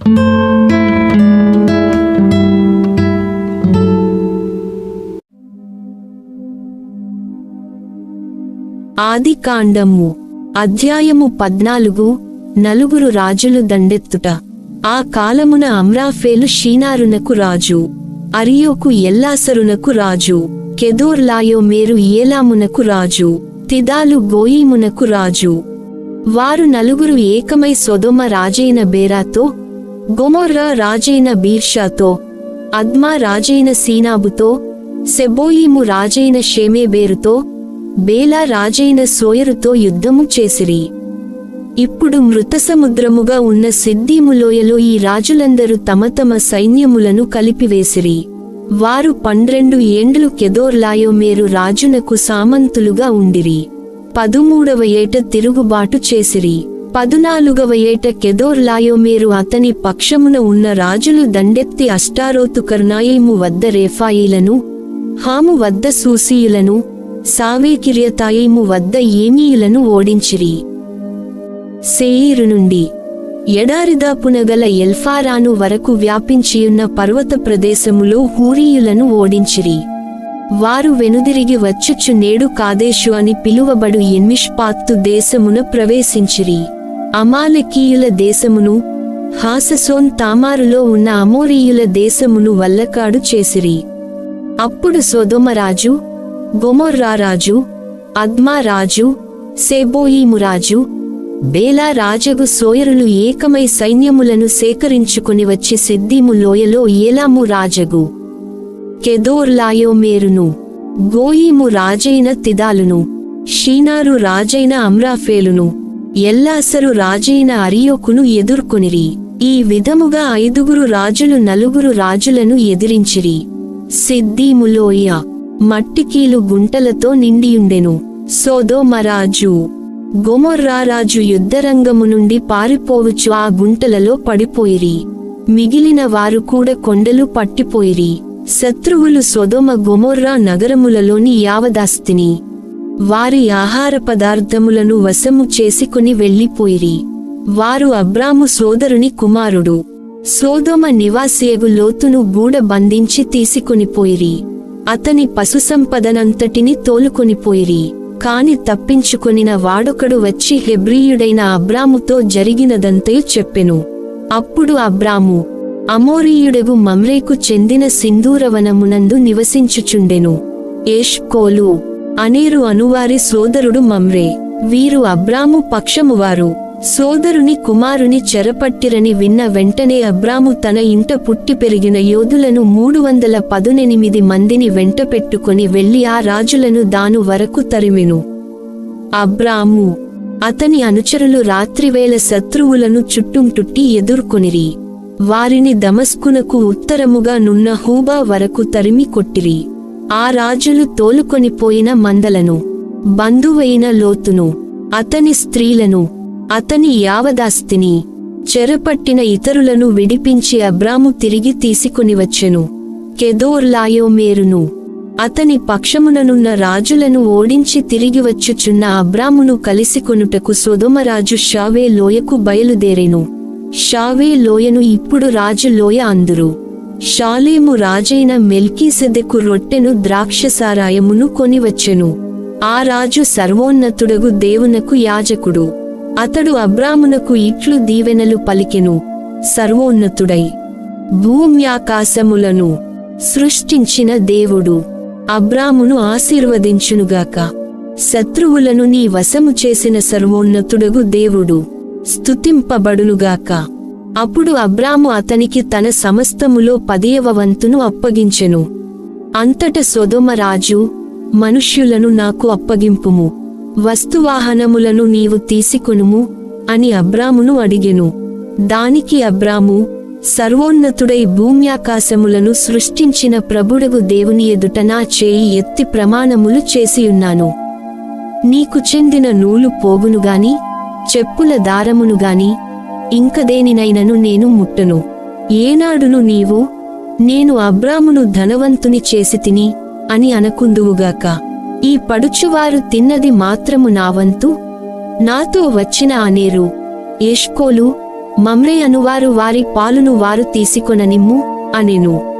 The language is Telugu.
ఆదికాండము అధ్యాయము 14. నలుగురు రాజులు దండెత్తుట. ఆ కాలమున అమ్రాఫేలు షీనారునకు రాజు, అరియోకు ఎల్లాసరునకు రాజు, కెదోర్లాయోమేరు ఏలామునకు రాజు, తిదాలు గోయీమునకు రాజు. వారు నలుగురు ఏకమై సొదొమ రాజైన బేరాతో, గొమొర్రా రాజైన బీర్షాతో, అద్మా రాజైన సీనాబుతో, సెబోయీము రాజైన షేమేబేరుతో, బేలా రాజైన సోయరుతో యుద్ధము చేసిరి. ఇప్పుడు మృతసముద్రముగా ఉన్న సిద్దీము లోయలో ఈ రాజులందరూ తమ తమ సైన్యములను కలిపివేసిరి. వారు 12 ఏండ్లు కెదోర్లాయోమేరు రాజునకు సామంతులుగా ఉండిరి. 13వ ఏట తిరుగుబాటు చేసిరి. 14వ ఏట కెదోర్లాయోమేరు అతని పక్షమున ఉన్న రాజులు దండెత్తి అష్టారోతు కర్నాయిము వద్ద రేఫాయిలను, హాము వద్ద సూసీయులను, సావేకిర్యతాయిము వద్ద ఏమీయులను ఓడించిరి. సేయీరు నుండి ఎడారిదాపునగల ఎల్ఫారాను వరకు వ్యాపించియున్న పర్వత ప్రదేశములో హూరీయులను ఓడించిరి. వారు వెనుదిరిగి వచ్చుచు నేడు కాదేశు అని పిలువబడు ఎన్మిష్పాత్తు దేశమున ప్రవేశించిరి. అమాలెకీయుల దేశమును, హాససోన్ తామారులో ఉన్న అమోరీయుల దేశమును వల్లకాడు చేసిరి. అప్పుడు సొదొమ రాజు, గొమొర్రా రాజు, అద్మా రాజు, సెబోయీము రాజు, బేలా రాజగు సోయరులు ఏకమై సైన్యములను సేకరించుకుని వచ్చి సిద్దీము లోయలో ఏలాము రాజగు కెదోర్లాయోమేరును, గోయీము రాజైన తిదాలును, షీనారు రాజైన అమ్రాఫేలును, ఎల్లాసరు రాజైన అరియోకును ఎదుర్కొనిరి. ఈ విధముగా 5 రాజులు 4 రాజులను ఎదిరించిరి. సిద్దీము లోయ మట్టికీలు గుంటలతో నిండియుండెను. సొదొమరాజు, గొమొర్రారాజు యుద్ధరంగము నుండి పారిపోవచ్చు ఆ గుంటలలో పడిపోయిరి. మిగిలిన వారు కూడా కొండలు పట్టిపోయిరి. శత్రువులు సొదొమ గొమొర్రా నగరములలోని యావదాస్తిని, వారి ఆహార పదార్థములను వశము చేసుకుని వెళ్ళిపోయిరి. వారు అబ్రాము సోదరుని కుమారుడు సొదొమ నివాసియగు లోతును గూడ బంధించి తీసుకొనిపోయిరి. అతని పశుసంపదనంతటిని తోలుకొనిపోయిరి. కాని తప్పించుకొనిన వాడొకడు వచ్చి హెబ్రీయుడైన అబ్రాముతో జరిగినదంతయు చెప్పెను. అప్పుడు అబ్రాము అమోరీయుడగు మమ్రేకు చెందిన సింధూరవనమునందు నివసించుచుండెను. ఎష్కోలు అనేరు అనువారి సోదరుడు మమ్రే. వీరు అబ్రాము పక్షమువారు. సోదరుని కుమారుని చెరపట్టిరని విన్న వెంటనే అబ్రాము తన ఇంట పుట్టి పెరిగిన యోధులను 318 మందిని వెంట పెట్టుకుని వెళ్లి ఆ రాజులను దాను వరకు తరిమెను. అబ్రాము అతని అనుచరులు రాత్రివేళ శత్రువులను చుట్టుముట్టి ఎదుర్కొనిరి. వారిని దమస్కునకు ఉత్తరముగా నున్న హూబా వరకు తరిమి కొట్టిరి. ఆ రాజులు తోలుకొనిపోయిన మందలను, బంధువైన లోతును, అతని స్త్రీలను, అతని యావదాస్తిని, చెరపట్టిన ఇతరులను విడిపించి అబ్రాము తిరిగి తీసుకునివచ్చెను. కెదోర్లాయోమేరును అతని పక్షముననున్న రాజులను ఓడించి తిరిగి వచ్చుచున్న అబ్రామును కలిసికొనుటకు సొదొమరాజు షావే లోయకు బయలుదేరెను. షావే లోయను ఇప్పుడు రాజు లోయ అందురు. షాలేము రాజైన మెల్కీసెదెకు రొట్టెను ద్రాక్షసారాయమును కొనివచ్చెను. ఆ రాజు సర్వోన్నతుడగు దేవునకు యాజకుడు. అతడు అబ్రామునకు ఇట్లు దీవెనలు పలికెను. సర్వోన్నతుడై భూమ్యాకాశములను సృష్టించిన దేవుడు అబ్రామును ఆశీర్వదించునుగాక. శత్రువులను నీ వశము చేసిన సర్వోన్నతుడగు దేవుడు స్తుతింపబడునుగాక. అప్పుడు అబ్రాము అతనికి తన సమస్తములో 10వ వంతును అప్పగించెను. అంతట సొదొమ రాజు, మనుష్యులను నాకు అప్పగింపుము, వస్తువాహనములను నీవు తీసుకొనుము అని అబ్రామును అడిగెను. దానికి అబ్రాము, సర్వోన్నతుడై భూమ్యాకాశములను సృష్టించిన ప్రభుడగు దేవుని ఎదుట నా చేయి ఎత్తి ప్రమాణములు చేసియున్నాను. నీకు చెందిన నూలు పోగునుగాని, చెప్పుల దారమునుగాని, ఇంకదేనినైనను నేను ముట్టను. ఏనాడును నీవు, నేను అబ్రామును ధనవంతుని చేసితిని అని అనకుందువుగాక. ఈ పడుచువారు తిన్నది మాత్రము నా వంతు, నాతో వచ్చిన అనేరు, ఎష్కోలు, మమ్రే అనువారు వారి పాలును వారు తీసుకొననిమ్ము అనెను.